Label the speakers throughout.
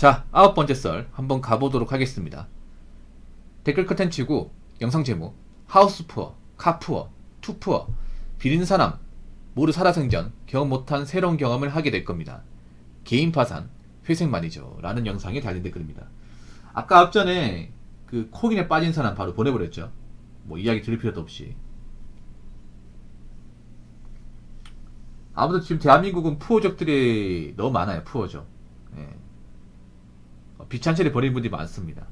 Speaker 1: 자, 9번째 썰 한번 가보도록 하겠습니다. 댓글 컨텐츠고 영상 제목 하우스 푸어, 카 푸어, 투 푸어, 비린 사람, 모두 살아생전, 경험 못한 새로운 경험을 하게 될 겁니다. 개인 파산, 회생 말이죠. 라는 영상에 달린 댓글입니다. 아까 앞전에 그 코인에 빠진 사람 바로 보내버렸죠. 뭐 이야기 들을 필요도 없이. 아무튼 지금 대한민국은 푸어족들이 너무 많아요. 푸어족. 예. 비찬채를 버리는 분들이 많습니다.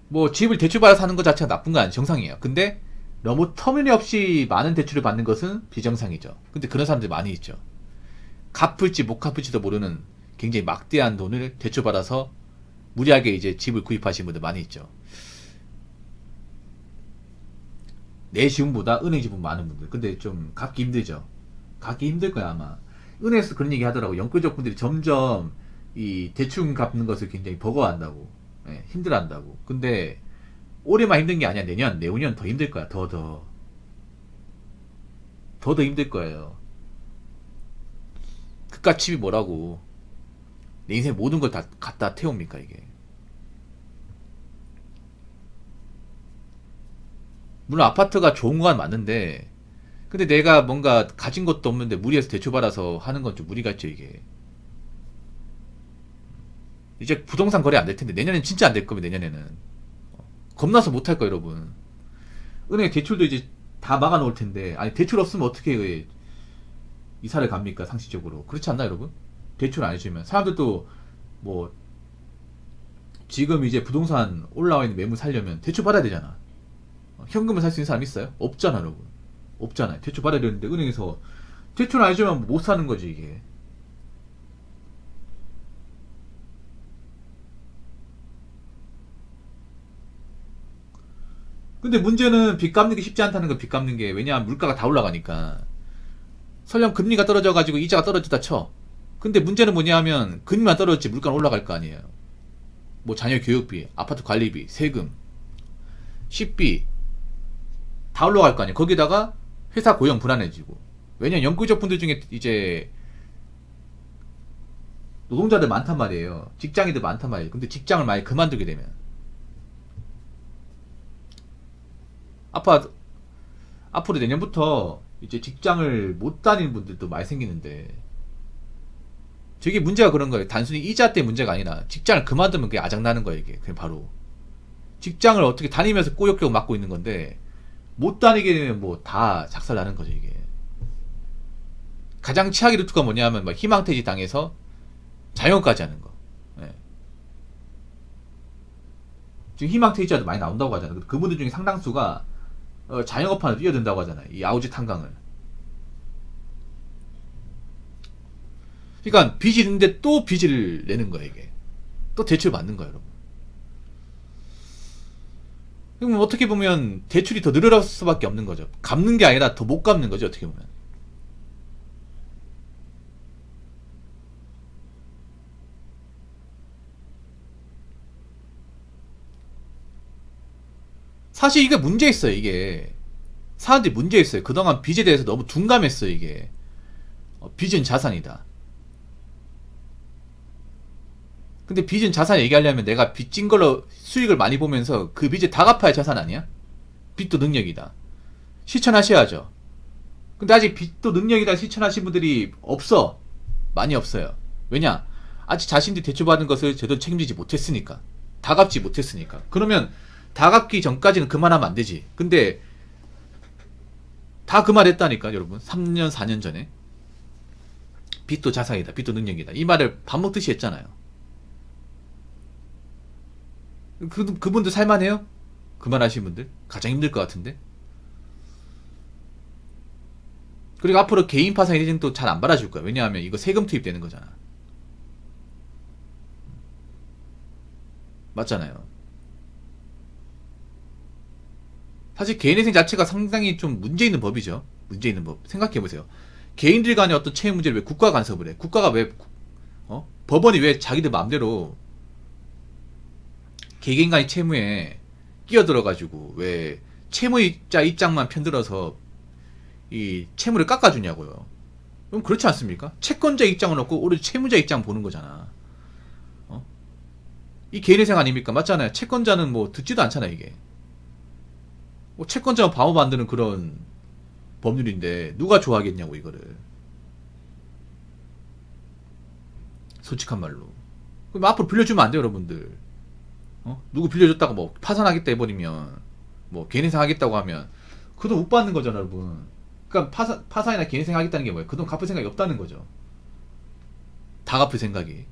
Speaker 1: 뭐 집을 대출받아서 사는 것 자체가 나쁜 건 아니에요. 정상이에요. 근데 너무 터무니없이 많은 대출을 받는 것은 비정상이죠. 근데 그런 사람들이 많이 있죠. 갚을지 못 갚을지도 모르는 굉장히 막대한 돈을 대출받아서 무리하게 이제 집을 구입하시는 분들 많이 있죠. 내 지분보다 은행 지분 많은 분들. 근데 좀 갚기 힘들죠. 갚기 힘들 거야 아마. 은행에서 그런 얘기 하더라고. 영끌족 분들이 점점 이 대충 갚는 것을 굉장히 버거워한다고. 예, 힘들어한다고. 근데 올해만 힘든 게 아니야. 내후년 더 힘들 거야. 더 힘들 거예요. 그깟 집이 뭐라고. 내 인생 모든 걸 다 갖다 태웁니까 이게. 물론 아파트가 좋은 건 맞는데, 근데 내가 뭔가 가진 것도 없는데 무리해서 대출받아서 하는 건 좀 무리 같죠 이게. 이제 부동산 거래 안 될 텐데 내년엔 진짜 안 될 겁니다. 내년에는 겁나서 못 할 거예요 여러분. 은행 대출도 이제 다 막아 놓을 텐데, 아니 대출 없으면 어떻게 이사를 갑니까 상식적으로. 그렇지 않나 여러분? 대출 안 해주면 사람들도 뭐 지금 이제 부동산 올라와 있는 매물 살려면 대출 받아야 되잖아. 현금을 살 수 있는 사람 있어요? 없잖아 여러분. 없잖아요. 대출 받아야 되는데 은행에서 대출 안 해주면 못 사는 거지 이게. 근데 문제는 빚 갚는 게 쉽지 않다는 거. 빚 갚는 게 왜냐하면 물가가 다 올라가니까. 설령 금리가 떨어져가지고 이자가 떨어졌다 쳐. 근데 문제는 뭐냐 하면 금리만 떨어졌지 물가는 올라갈 거 아니에요. 뭐 자녀 교육비, 아파트 관리비, 세금, 식비 다 올라갈 거 아니에요. 거기다가 회사 고용 불안해지고. 왜냐면 영구적 분들 중에 이제 노동자들 많단 말이에요. 직장인들 많단 말이에요. 근데 직장을 많이 그만두게 되면 앞으로 내년부터 이제 직장을 못 다니는 분들도 많이 생기는데, 저게 문제가 그런 거예요. 단순히 이자 때 문제가 아니라 직장을 그만두면 그게 아작나는 거예요 이게. 그냥 바로 직장을 어떻게 다니면서 꾸역꾸역 맡고 있는 건데 못 다니게 되면 뭐 다 작살나는 거죠 이게. 가장 최악의 루트가 뭐냐면 막 희망퇴직 당해서 자영업까지 하는 거. 예. 지금 희망퇴직자도 많이 나온다고 하잖아요. 그분들 중에 상당수가 자영업하는 뛰어든다고 하잖아요. 이 아우지 탄광을. 그러니까 빚이 있는데 또 빚을 내는 거예요 이게. 또 대출 받는 거예요 여러분. 그럼 어떻게 보면 대출이 더 늘어날 수밖에 없는 거죠. 갚는 게 아니라 더 못 갚는 거죠 어떻게 보면. 사실 이게 문제 있어요 이게. 사람들이 문제 있어요. 그동안 빚에 대해서 너무 둔감했어요 이게. 빚은 자산이다. 근데 빚은 자산 얘기하려면 내가 빚진 걸로 수익을 많이 보면서 그 빚을 다 갚아야 자산 아니야? 빚도 능력이다. 실천하셔야죠. 근데 아직 빚도 능력이다 실천하신 분들이 없어. 많이 없어요. 왜냐? 아직 자신들이 대출받은 것을 제대로 책임지지 못했으니까. 다 갚지 못했으니까. 그러면 다 갚기 전까지는 그만하면 안 되지. 근데 다 그만했다니까 여러분. 3년 4년 전에. 빚도 자산이다. 빚도 능력이다. 이 말을 밥 먹듯이 했잖아요. 그분들 살만해요? 그만하신 분들? 가장 힘들 것 같은데? 그리고 앞으로 개인 파산 일정도 잘 안 받아줄 거야. 왜냐하면 이거 세금 투입되는 거잖아. 맞잖아요. 사실 개인회생 자체가 상당히 좀 문제 있는 법이죠. 문제 있는 법. 생각해보세요. 개인들 간의 어떤 채무 문제를 왜 국가가 간섭을 해? 국가가 왜, 법원이 왜 자기들 마음대로 개개인 간의 채무에 끼어들어가지고 왜 채무자 입장만 편들어서 이 채무를 깎아주냐고요. 그럼 그렇지 않습니까? 채권자 입장은 없고 오히려 채무자 입장 보는 거잖아. 어? 이 개인회생 아닙니까? 맞잖아요. 채권자는 뭐 듣지도 않잖아 이게. 뭐 채권자가 바보 만드는 그런 법률인데 누가 좋아하겠냐고 이거를. 솔직한 말로. 그럼 앞으로 빌려주면 안 돼요 여러분들. 누구 빌려줬다고 뭐 파산하겠다 해버리면 뭐 개인회생 하겠다고 하면 그 돈 못 받는 거잖아 여러분. 그러니까 파산이나 개인회생 하겠다는 게 뭐예요? 그 돈 갚을 생각이 없다는 거죠. 다 갚을 생각이.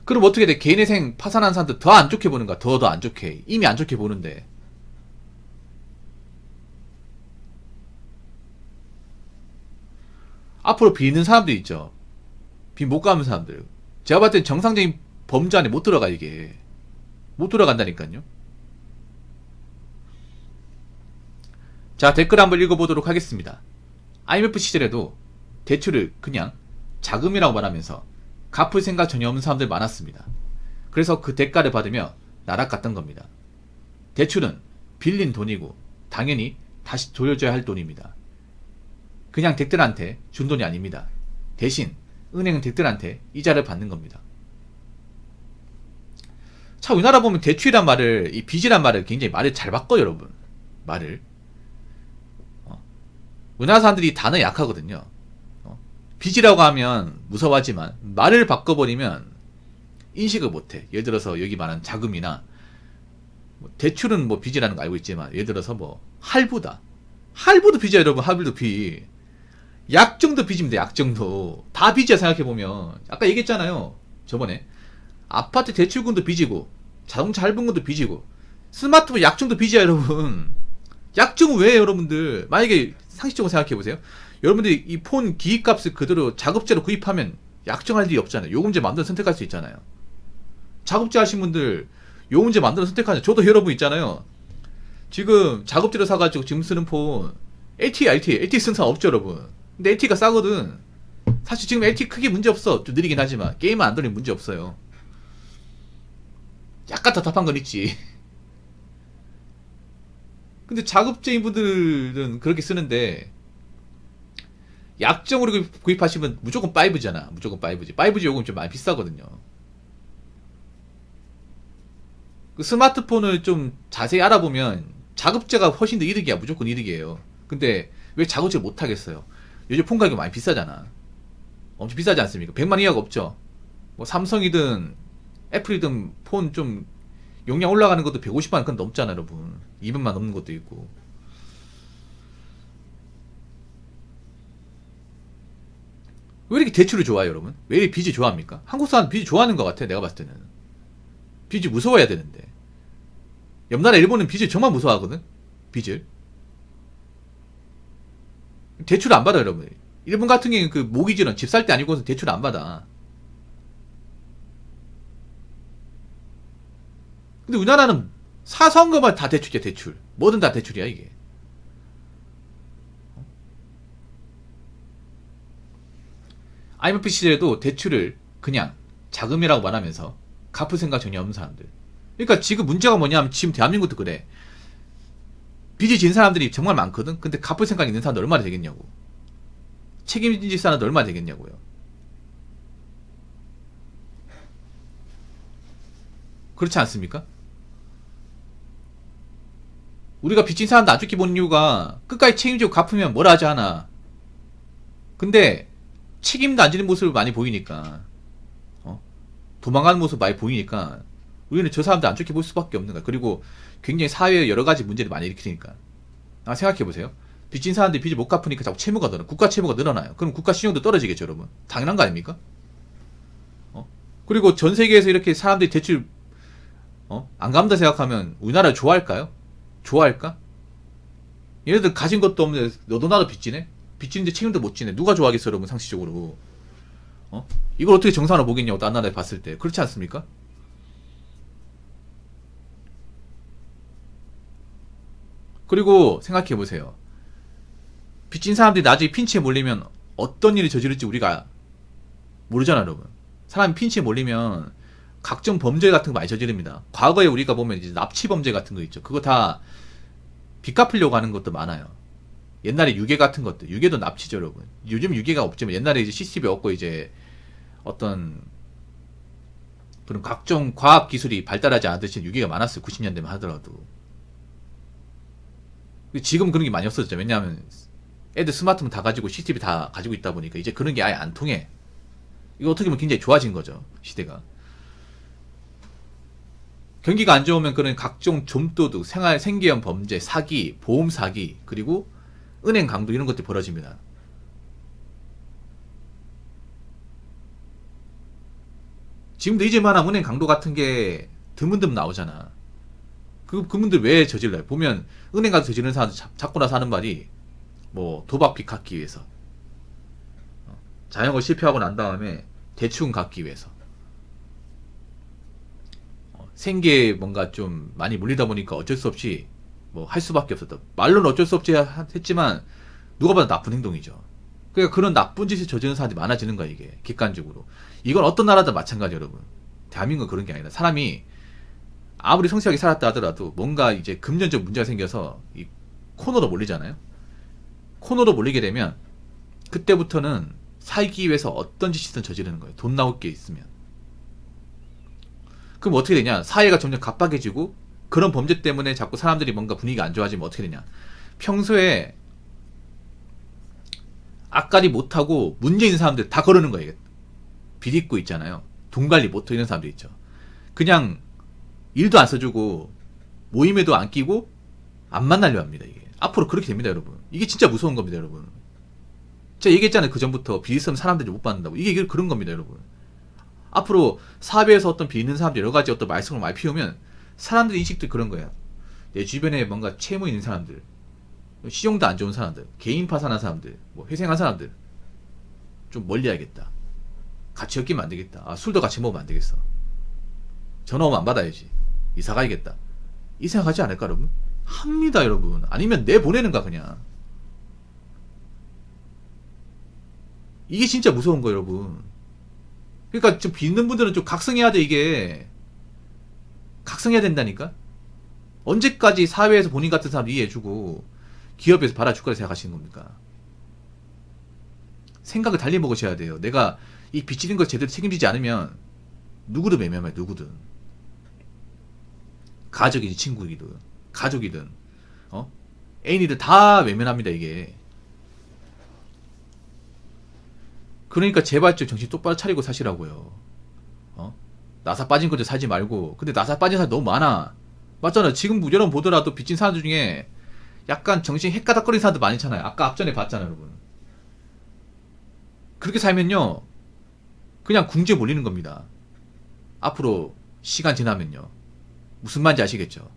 Speaker 1: 그럼 어떻게 돼? 개인회생 파산한 사람들 더 안 좋게 보는가? 더 안 좋게. 이미 안 좋게 보는데. 앞으로 비는 사람들 있죠. 비 못 갚는 사람들. 제가 봤을 땐 정상적인 범주 안에 못 들어가 이게. 못 들어간다니까요. 자, 댓글 한번 읽어보도록 하겠습니다. IMF 시절에도 대출을 그냥 자금이라고 말하면서 갚을 생각 전혀 없는 사람들 많았습니다. 그래서 그 대가를 받으며 나락갔던 겁니다. 대출은 빌린 돈이고 당연히 다시 돌려줘야 할 돈입니다. 그냥 댁들한테 준 돈이 아닙니다. 대신 은행은 댁들한테 이자를 받는 겁니다. 참 우리나라 보면 대출이란 말을, 이 빚이란 말을 굉장히 말을 잘 바꿔요 여러분. 말을. 우리나라 사람들이 단어에 약하거든요. 빚이라고 하면 무서워하지만 말을 바꿔버리면 인식을 못해. 예를 들어서 여기 말하는 자금이나 뭐 대출은 뭐 빚이라는 거 알고 있지만 예를 들어서 뭐 할부다. 할부도 빚이야 여러분. 할부도 빚. 약정도 빚입니다. 약정도 다 빚이야 생각해보면. 아까 얘기했잖아요 저번에. 아파트 대출금도 빚이고 자동차 할부금도 빚이고 스마트폰 약정도 빚이야 여러분. 약정은 왜 여러분들. 만약에 상식적으로 생각해보세요. 여러분들이 이 폰 기기값을 그대로 자급제로 구입하면 약정할 일이 없잖아요. 요금제 마음대로 선택할 수 있잖아요. 자급제 하신 분들 요금제 마음대로 선택하잖아요. 저도 여러분 있잖아요. 지금 자급제로 사가지고 지금 쓰는 폰 LTE 쓰는 사람 없죠 여러분. 근데 LTE가 싸거든. 사실 지금 LTE 크게 문제 없어. 좀 느리긴 하지만 게임은 안 돌리면 문제 없어요. 약간 답답한 건 있지. 근데 자급제인 분들은 그렇게 쓰는데 약정으로 구입하시면 무조건 5G잖아. 무조건 5G. 5G 요금 좀 많이 비싸거든요. 그 스마트폰을 좀 자세히 알아보면 자급제가 훨씬 더 이득이야. 무조건 이득이에요. 근데 왜 자급제를 못 하겠어요? 요즘 폰 가격이 많이 비싸잖아. 엄청 비싸지 않습니까? 100만 이하가 없죠. 뭐 삼성이든 애플이든 폰 좀 용량 올라가는 것도 150만 원 넘잖아 여러분. 200만 넘는 것도 있고. 왜 이렇게 대출을 좋아해요 여러분? 왜 이렇게 빚이 좋아합니까? 한국 사람 빚이 좋아하는 것 같아 내가 봤을 때는. 빚이 무서워야 되는데. 옆나라 일본은 빚을 정말 무서워하거든. 빚을. 대출을 안 받아 여러분. 일본 같은 경우는 그 모기지는 집 살 때 아니고서 대출을 안 받아. 근데 우리나라는 사소한 것만 다 대출이야 대출. 뭐든 다 대출이야 이게. IMF 시절에도 대출을 그냥 자금이라고 말하면서 갚을 생각 전혀 없는 사람들. 그러니까 지금 문제가 뭐냐면 지금 대한민국도 그래. 빚이 진 사람들이 정말 많거든. 근데 갚을 생각 있는 사람들 얼마나 되겠냐고. 책임질 사람들 얼마나 되겠냐고요. 그렇지 않습니까? 우리가 빚진 사람도 안 좋게 보는 이유가 끝까지 책임지고 갚으면 뭐라 하지 않아. 근데 책임도 안 지는 모습을 많이 보이니까 도망가는 모습 많이 보이니까 우리는 저 사람들 안 좋게 볼 수밖에 없는 거야. 그리고 굉장히 사회에 여러 가지 문제를 많이 일으키니까. 생각해보세요. 빚진 사람들이 빚을 못 갚으니까 자꾸 채무가 늘어나. 국가 채무가 늘어나요. 그럼 국가 신용도 떨어지겠죠 여러분. 당연한 거 아닙니까? 그리고 전 세계에서 이렇게 사람들이 대출 안 갚는다 생각하면 우리나라를 좋아할까요? 좋아할까? 얘네들 가진 것도 없는데 너도 나도 빚지네? 빚지는데 책임도 못 지네. 누가 좋아하겠어 여러분 상식적으로. 이걸 어떻게 정상으로 보겠냐고 다른 나라에 봤을 때. 그렇지 않습니까? 그리고 생각해보세요. 빚진 사람들이 나중에 핀치에 몰리면 어떤 일이 저지를지 우리가 모르잖아 여러분. 사람이 핀치에 몰리면 각종 범죄 같은 거 많이 저지릅니다. 과거에 우리가 보면 이제 납치 범죄 같은 거 있죠. 그거 다 빚 갚으려고 하는 것도 많아요. 옛날에 유괴 같은 것들, 유괴도 납치죠, 여러분. 요즘 유괴가 없지만 옛날에 이제 CCTV 없고 이제 어떤 그런 각종 과학 기술이 발달하지 않듯이 유괴가 많았어요. 90년대만 하더라도. 지금 그런 게 많이 없어졌죠. 왜냐하면 애들 스마트폰 다 가지고 CCTV 다 가지고 있다 보니까 이제 그런 게 아예 안 통해. 이거 어떻게 보면 굉장히 좋아진 거죠, 시대가. 경기가 안 좋으면 그런 각종 좀도둑, 생계형 범죄, 사기, 보험 사기, 그리고 은행 강도 이런 것들이 벌어집니다. 지금도 이제만한 은행 강도 같은 게 드문드문 나오잖아. 그분들 왜 저질러요? 보면 은행 가서 저지르는 사람들 잡고 나서 하는 말이 뭐 도박빚 갚기 위해서, 자영업 실패하고 난 다음에 대출금 갚기 위해서, 생계에 뭔가 좀 많이 물리다 보니까 어쩔 수 없이 뭐 할 수밖에 없었다. 말로는 어쩔 수 없이 했지만 누가 봐도 나쁜 행동이죠. 그러니까 그런 나쁜 짓을 저지르는 사람들이 많아지는 거야, 이게 객관적으로. 이건 어떤 나라도 마찬가지, 여러분. 대한민국은 그런 게 아니라 사람이 아무리 성실하게 살았다 하더라도 뭔가 이제 금전적 문제가 생겨서 이 코너로 몰리잖아요. 코너로 몰리게 되면 그때부터는 살기 위해서 어떤 짓이든 저지르는 거예요. 돈 나올 게 있으면. 그럼 어떻게 되냐? 사회가 점점 갑박해지고 그런 범죄 때문에 자꾸 사람들이 뭔가 분위기가 안 좋아지면 어떻게 되냐? 평소에 앞가리 못하고 문제 있는 사람들 다 거르는 거예요. 비리고 있잖아요. 돈 관리 못하고 이런 사람들 있죠. 그냥 일도 안 써주고 모임에도 안 끼고 안 만나려 합니다. 이게 앞으로 그렇게 됩니다, 여러분. 이게 진짜 무서운 겁니다, 여러분. 제가 얘기했잖아요, 그 전부터. 비리 쓰면 사람들이 못 받는다고. 이게 그런 겁니다, 여러분. 앞으로 사회에서 어떤 비리 있는 사람들 여러 가지 어떤 말썽을 많이 피우면 사람들의 인식도 그런 거예요. 내 주변에 뭔가 채무 있는 사람들, 시종도 안 좋은 사람들, 개인 파산한 사람들, 뭐 회생한 사람들 좀 멀리해야겠다. 같이 엮이면 안 되겠다. 아, 술도 같이 먹으면 안 되겠어. 전화 오면 안 받아야지. 이사 가야겠다. 이 생각하지 않을까, 여러분? 합니다, 여러분. 아니면 내보내는가, 그냥. 이게 진짜 무서운 거예요, 여러분. 그러니까 좀 빚는 분들은 좀 각성해야 돼, 이게. 각성해야 된다니까? 언제까지 사회에서 본인 같은 사람 이해해주고 기업에서 받아줄 거라 생각하시는 겁니까? 생각을 달리 먹으셔야 돼요. 내가 이 빚지는 걸 제대로 책임지지 않으면 누구든 매매해, 누구든. 가족이든 친구이든 가족이든 애인이든 다 외면합니다, 이게. 그러니까 제발 좀 정신 똑바로 차리고 사시라고요. 나사 빠진 것도 사지 말고. 근데 나사 빠진 사람 너무 많아. 맞잖아. 지금 여러분 보더라도 빚진 사람들 중에 약간 정신 헷가닥거리는 사람들 많잖아요. 아까 앞전에 봤잖아요, 여러분. 그렇게 살면요 그냥 궁지에 몰리는 겁니다. 앞으로 시간 지나면요. 무슨 말인지 아시겠죠?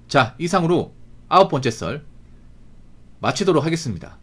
Speaker 1: 자, 이상으로 9번째 썰 마치도록 하겠습니다.